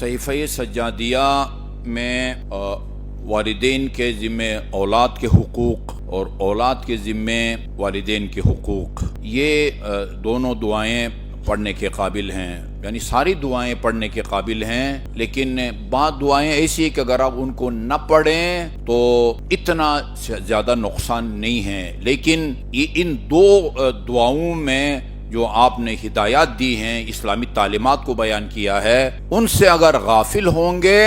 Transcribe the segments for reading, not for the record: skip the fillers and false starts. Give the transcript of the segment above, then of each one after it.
صحیفہ سجادیہ میں والدین کے ذمے اولاد کے حقوق اور اولاد کے ذمے والدین کے حقوق، یہ دونوں دعائیں پڑھنے کے قابل ہیں، یعنی ساری دعائیں پڑھنے کے قابل ہیں، لیکن بعض دعائیں ایسی کہ اگر آپ ان کو نہ پڑھیں تو اتنا زیادہ نقصان نہیں ہے، لیکن ان دو دعاؤں میں جو آپ نے ہدایات دی ہیں، اسلامی تعلیمات کو بیان کیا ہے، ان سے اگر غافل ہوں گے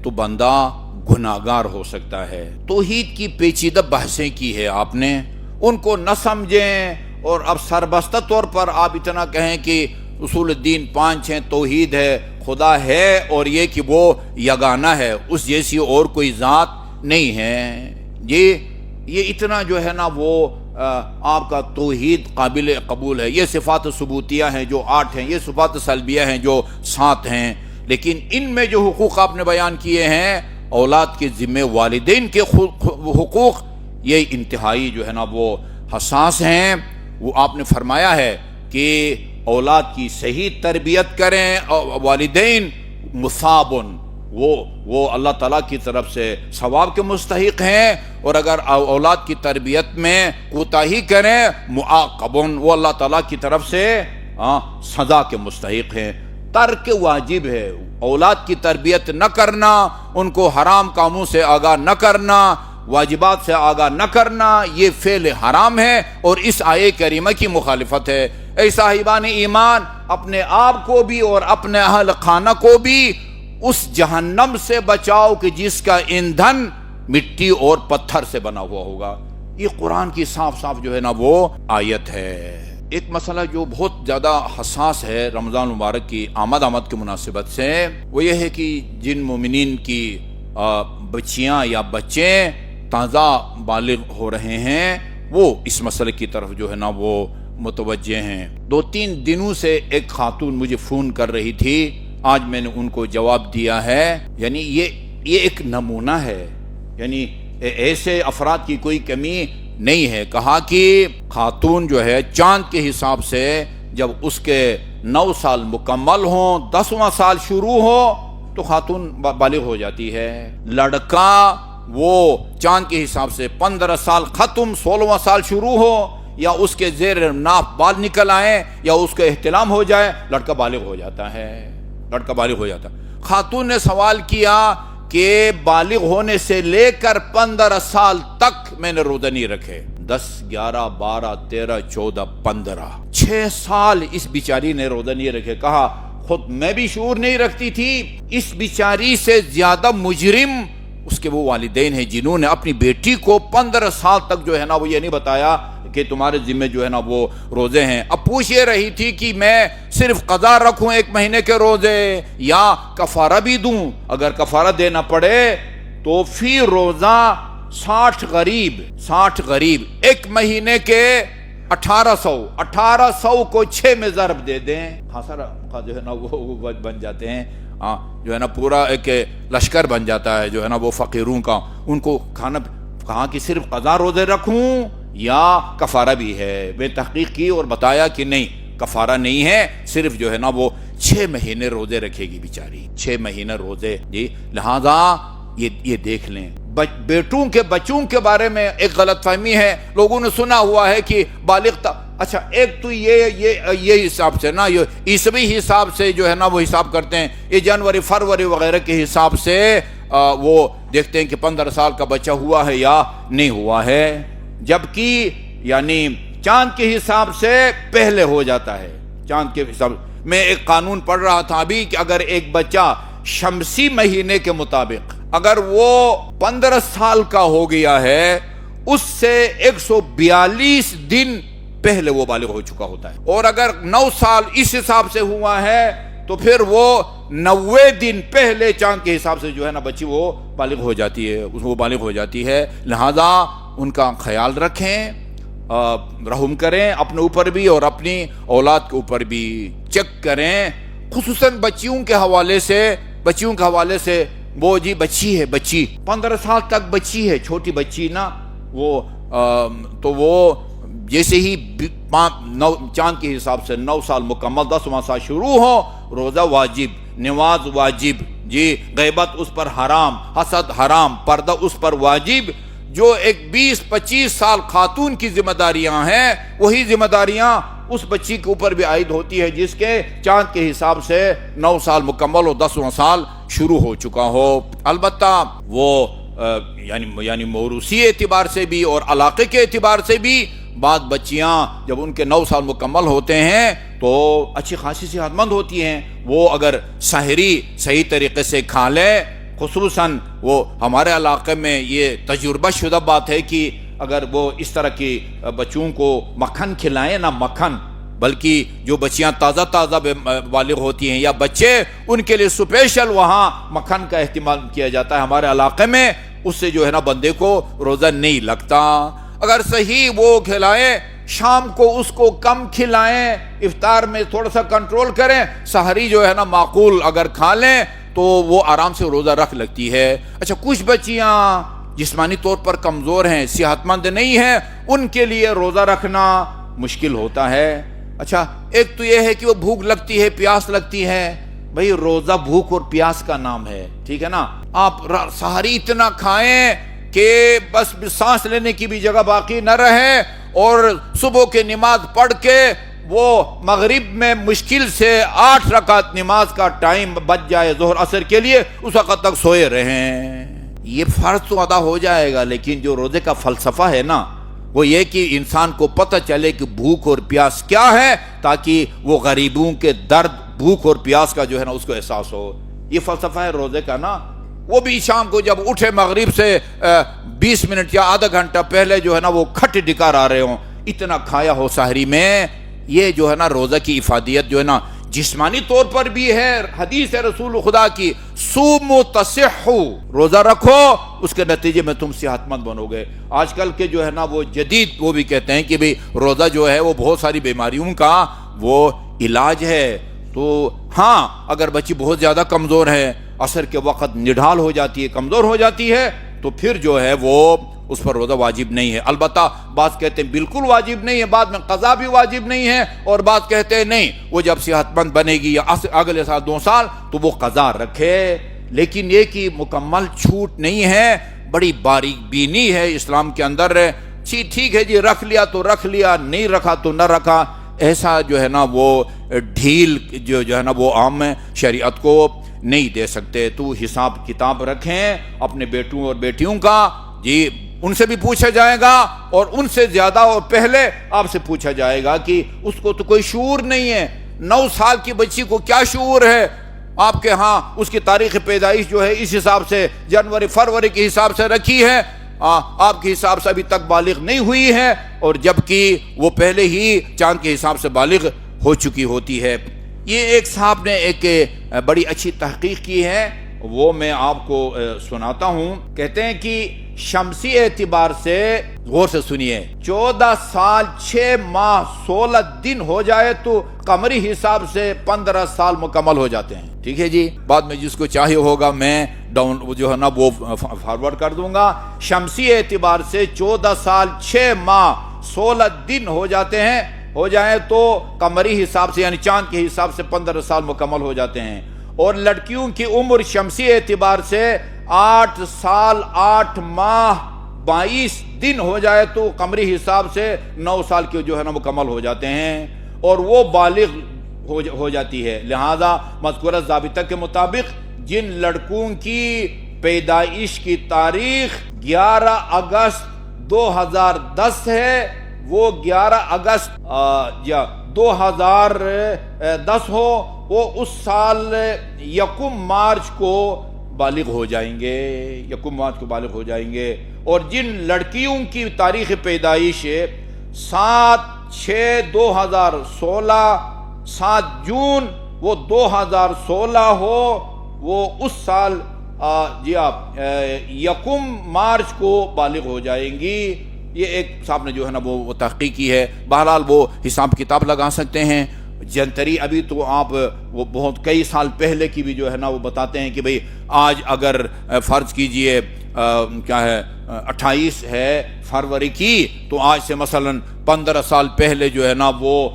تو بندہ گناہگار ہو سکتا ہے۔ توحید کی پیچیدہ بحثیں کی ہے آپ نے، ان کو نہ سمجھیں اور اب سربستہ طور پر آپ اتنا کہیں کہ اصول الدین 5 ہیں، توحید ہے، خدا ہے اور یہ کہ وہ یگانہ ہے، اس جیسی اور کوئی ذات نہیں ہے۔ یہ اتنا جو ہے نا وہ آپ کا توحید قابل قبول ہے۔ یہ صفات ثبوتیہ ہیں جو 8 ہیں، یہ صفات سلبیہ ہیں جو 7 ہیں، لیکن ان میں جو حقوق آپ نے بیان کیے ہیں، اولاد کے ذمے والدین کے حقوق، یہ انتہائی جو ہے نا وہ حساس ہیں۔ وہ آپ نے فرمایا ہے کہ اولاد کی صحیح تربیت کریں، والدین مثابن، وہ اللہ تعالیٰ کی طرف سے ثواب کے مستحق ہیں، اور اگر اولاد کی تربیت میں کوتاہی کریں معاقبن، وہ اللہ تعالیٰ کی طرف سے سزا کے مستحق ہیں۔ ترک واجب ہے، اولاد کی تربیت نہ کرنا، ان کو حرام کاموں سے آگاہ نہ کرنا، واجبات سے آگاہ نہ کرنا، یہ فعل حرام ہے اور اس آیے کریمہ کی مخالفت ہے۔ اے صاحبان ایمان، اپنے آپ کو بھی اور اپنے اہل خانہ کو بھی اس جہنم سے بچاؤ کہ جس کا ایندھن مٹی اور پتھر سے بنا ہوا ہوگا۔ یہ قرآن کی صاف صاف جو ہے نا وہ آیت ہے۔ ایک مسئلہ جو بہت زیادہ حساس ہے رمضان مبارک کی آمد کی مناسبت سے، وہ یہ ہے کہ جن مومنین کی بچیاں یا بچے تازہ بالغ ہو رہے ہیں، وہ اس مسئلے کی طرف جو ہے نا وہ متوجہ ہیں۔ 2-3 دنوں سے ایک خاتون مجھے فون کر رہی تھی، آج میں نے ان کو جواب دیا ہے۔ یعنی یہ ایک نمونہ ہے، یعنی ایسے افراد کی کوئی کمی نہیں ہے۔ کہا کہ خاتون جو ہے چاند کے حساب سے جب اس کے 9 سال مکمل ہوں، 10واں سال شروع ہو تو خاتون بالغ ہو جاتی ہے۔ لڑکا وہ چاند کے حساب سے 15 سال ختم، 16واں سال شروع ہو، یا اس کے زیر ناف بال نکل آئے یا اس کا احتلام ہو جائے، لڑکا بالغ ہو جاتا ہے، لڑکا بالغ ہو جاتا ہے۔ خاتون نے سوال کیا کہ بالغ ہونے سے لے کر 15 سال تک میں نے روزہ نہیں رکھے، 10 11 12 13 14 15 6 سال اس بیچاری نے روزہ نہیں رکھے۔ کہا خود میں بھی شعور نہیں رکھتی تھی، اس بیچاری سے زیادہ مجرم اس کے وہ والدین ہیں جنہوں نے اپنی بیٹی کو 15 سال تک جو ہے نا وہ یہ نہیں بتایا کہ تمہارے ذمہ جو ہے نا وہ روزے ہیں۔ اب پوچھ یہ رہی تھی کہ میں صرف قضا رکھوں 1 مہینے کے روزے یا کفارہ بھی دوں؟ اگر کفارہ دینا پڑے تو فی روزہ 60 غریب 1 مہینے کے 1800 کو 6 میں ضرب دے دیں، خاصا جو ہے نا وہ بن جاتے ہیں، جو ہے نا پورا ایک لشکر بن جاتا ہے جو ہے نا وہ فقیروں کا۔ ان کو کھانا، کہا کہ صرف قضا روزے رکھوں یا کفارہ بھی ہے؟ میں تحقیق کی اور بتایا کہ نہیں، کفارہ نہیں ہے، صرف جو ہے نا وہ 6 مہینے روزے رکھے گی بیچاری، 6 مہینے روزے۔ جی لہذا یہ دیکھ لیں۔ بچوں کے بارے میں ایک غلط فہمی ہے، لوگوں نے سنا ہوا ہے کہ بالغ اچھا ایک تو یہ حساب سے نا، یہ عیسوی حساب سے جو ہے نا وہ حساب کرتے ہیں، یہ جنوری فروری وغیرہ کے حساب سے وہ دیکھتے ہیں کہ 15 سال کا بچہ ہوا ہے یا نہیں ہوا ہے، جبکہ یعنی چاند کے حساب سے پہلے ہو جاتا ہے۔ چاند کے حساب میں ایک قانون پڑھ رہا تھا ابھی کہ اگر ایک بچہ شمسی مہینے کے مطابق اگر وہ 15 سال کا ہو گیا ہے، اس سے 142 دن پہلے وہ بالغ ہو چکا ہوتا ہے، اور اگر 9 سال اس حساب سے ہوا ہے تو پھر وہ 90 دن پہلے چاند کے حساب سے جو ہے نا بچی وہ بالغ ہو جاتی ہے۔ لہذا ان کا خیال رکھیں، رحم کریں اپنے اوپر بھی اور اپنی اولاد کے اوپر بھی، چیک کریں، خصوصاً بچیوں کے حوالے سے وہ جی بچی ہے، بچی 15 سال تک بچی ہے، چھوٹی بچی نا وہ تو وہ جیسے ہی چاند کے حساب سے 9 سال مکمل، 10واں سال شروع ہو، روزہ واجب، نماز واجب، جی غیبت اس پر حرام، حسد حرام، پردہ اس پر واجب. جو ایک 20-25 سال خاتون کی ذمہ داریاں ہیں وہی ذمہ داریاں اس بچی کے اوپر بھی عائد ہوتی ہے جس کے چاند کے حساب سے 9 سال مکمل ہو، 10واں سال شروع ہو چکا ہو. البتہ وہ یعنی موروثی اعتبار سے بھی اور علاقے کے اعتبار سے بھی بعض بچیاں جب ان کے 9 سال مکمل ہوتے ہیں تو اچھی خاصی صحت مند ہوتی ہیں. وہ اگر سحری صحیح طریقے سے کھا لے، خصوصاً وہ ہمارے علاقے میں یہ تجربہ شدہ بات ہے کہ اگر وہ اس طرح کی بچوں کو مکھن کھلائیں، نہ مکھن بلکہ جو بچیاں تازہ بالغ ہوتی ہیں یا بچے، ان کے لیے اسپیشل وہاں مکھن کا اہتمام کیا جاتا ہے ہمارے علاقے میں. اس سے جو ہے نا بندے کو روزہ نہیں لگتا. اگر صحیح وہ کھلائیں، شام کو اس کو کم کھلائیں، افطار میں تھوڑا سا کنٹرول کریں، سحری جو ہے نا معقول اگر کھا لیں تو وہ آرام سے روزہ رکھ لگتی ہے. اچھا، کچھ بچیاں جسمانی طور پر کمزور ہیں، صحت مند نہیں ہیں، ان کے لیے روزہ رکھنا مشکل ہوتا ہے. اچھا، ایک تو یہ ہے کہ وہ بھوک لگتی ہے، پیاس لگتی ہے. بھئی روزہ بھوک اور پیاس کا نام ہے، ٹھیک ہے نا. آپ سحری اتنا کھائیں کہ بس سانس لینے کی بھی جگہ باقی نہ رہے، اور صبح کی نماز پڑھ کے وہ مغرب میں مشکل سے 8 رکعت نماز کا ٹائم بچ جائے ظہر عصر کے لیے، اس وقت تک سوئے رہیں. یہ فرض تو ادا ہو جائے گا، لیکن جو روزے کا فلسفہ ہے نا وہ یہ کہ انسان کو پتہ چلے کہ بھوک اور پیاس کیا ہے، تاکہ وہ غریبوں کے درد بھوک اور پیاس کا جو ہے نا اس کو احساس ہو. یہ فلسفہ ہے روزے کا نا. وہ بھی شام کو جب اٹھے مغرب سے 20 منٹ یا آدھا گھنٹہ پہلے جو ہے نا وہ کھٹ ڈکار آ رہے ہوں، اتنا کھایا ہو سحری میں. یہ جو ہے نا روزہ کی افادیت جو ہے نا جسمانی طور پر بھی ہے. حدیث ہے رسول خدا کی، صوموا تصحوا، روزہ رکھو، اس کے نتیجے میں تم صحت مند بنو گے. آج کل کے جو ہے نا وہ جدید وہ بھی کہتے ہیں کہ بھئی روزہ جو ہے وہ بہت ساری بیماریوں کا وہ علاج ہے. تو ہاں، اگر بچی بہت زیادہ کمزور ہے، عصر کے وقت نڈھال ہو جاتی ہے، کمزور ہو جاتی ہے، تو پھر جو ہے وہ اس پر روزہ واجب نہیں ہے. البتہ بعض کہتے ہیں بالکل واجب نہیں ہے، بعد میں قضا بھی واجب نہیں ہے، اور بعض کہتے ہیں نہیں، وہ جب صحت مند بنے گی یا اگلے سال 2 سال تو وہ قضا رکھے. لیکن یہ کہ مکمل چھوٹ نہیں ہے، بڑی باریک بینی ہے اسلام کے اندر. ٹھیک ہے جی، رکھ لیا تو رکھ لیا، نہیں رکھا تو نہ رکھا، ایسا جو ہے نا وہ ڈھیل جو ہے نا وہ عام شریعت کو نہیں دے سکتے. تو حساب کتاب رکھیں اپنے بیٹوں اور بیٹیوں کا، جی ان سے بھی پوچھا جائے گا، اور ان سے زیادہ اور پہلے آپ سے پوچھا جائے گا کہ اس کو تو کوئی شعور نہیں ہے. 9 سال کی بچی کو کیا شعور ہے؟ آپ کے ہاں اس کی تاریخ پیدائش جو ہے اس حساب سے جنوری فروری کے حساب سے رکھی ہے، آپ کے حساب سے ابھی تک بالغ نہیں ہوئی ہے، اور جبکہ وہ پہلے ہی چاند کے حساب سے بالغ ہو چکی ہوتی ہے. یہ ایک صاحب نے ایک بڑی اچھی تحقیق کی ہے، وہ میں آپ کو سناتا ہوں. کہتے ہیں کہ شمسی اعتبار سے، غور سے سنیے، 14 سال 6 ماہ 16 دن ہو جائے تو قمری حساب سے 15 سال مکمل ہو جاتے ہیں. ٹھیک ہے جی، بعد میں جس کو چاہیے ہوگا میں ڈاؤن جو ہے نا وہ فارورڈ کر دوں گا. شمسی اعتبار سے 14 سال 6 ماہ 16 دن ہو جاتے ہیں، ہو جائیں تو قمری حساب سے یعنی چاند کے حساب سے 15 سال مکمل ہو جاتے ہیں. اور لڑکیوں کی عمر شمسی اعتبار سے 8 سال 8 ماہ 22 دن ہو جائے تو قمری حساب سے 9 سال کے جو ہے نا مکمل ہو جاتے ہیں، اور وہ بالغ ہو جاتی ہے. لہذا مذکورہ ضابطہ کے مطابق جن لڑکوں کی پیدائش کی تاریخ 11 اگست 2010 ہے، وہ 11 اگست یا 2010 ہو، وہ اس سال 1 مارچ کو بالغ ہو جائیں گے، 1 مارچ کو بالغ ہو جائیں گے. اور جن لڑکیوں کی تاریخ پیدائش 7/6/2016 7 جون وہ 2016 ہو، وہ اس سال 1 مارچ کو بالغ ہو جائیں گی. یہ ایک صاحب نے جو ہے نا وہ تحقیق کی ہے. بہرحال وہ حساب کتاب لگا سکتے ہیں. جنتری ابھی تو آپ وہ بہت کئی سال پہلے کی بھی جو ہے نا وہ بتاتے ہیں کہ بھئی آج اگر فرض کیجئے کیا ہے 28 ہے فروری کی، تو آج سے مثلا 15 سال پہلے جو ہے نا وہ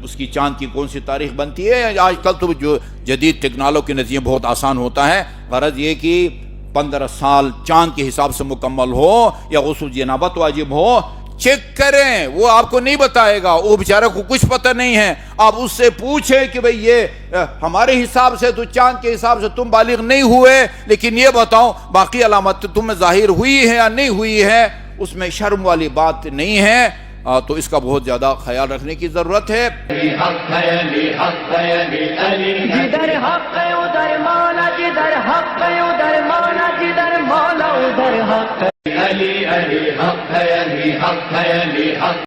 اس کی چاند کی کون سی تاریخ بنتی ہے. آج کل تو جو جدید ٹیکنالوجی کے نتیجے بہت آسان ہوتا ہے. غرض یہ کہ 15 سال چاند کے حساب سے مکمل ہو یا غسل جنابت واجب ہو، چیک کریں. وہ آپ کو نہیں بتائے گا، وہ بیچارے کو کچھ پتہ نہیں ہے. آپ اس سے پوچھیں کہ بھئی یہ ہمارے حساب سے تو چاند کے حساب سے تم بالغ نہیں ہوئے، لیکن یہ بتاؤ باقی علامت تم میں ظاہر ہوئی ہے یا نہیں ہوئی ہے. اس میں شرم والی بات نہیں ہے. تو اس کا بہت زیادہ خیال رکھنے کی ضرورت ہے. جدھر حق ہے ادھر مولا، جدھر حق ہے ادھر مولا، جدھر مولا ادھر حق ہے. علی علی حق ہے، علی حق ہے، علی حق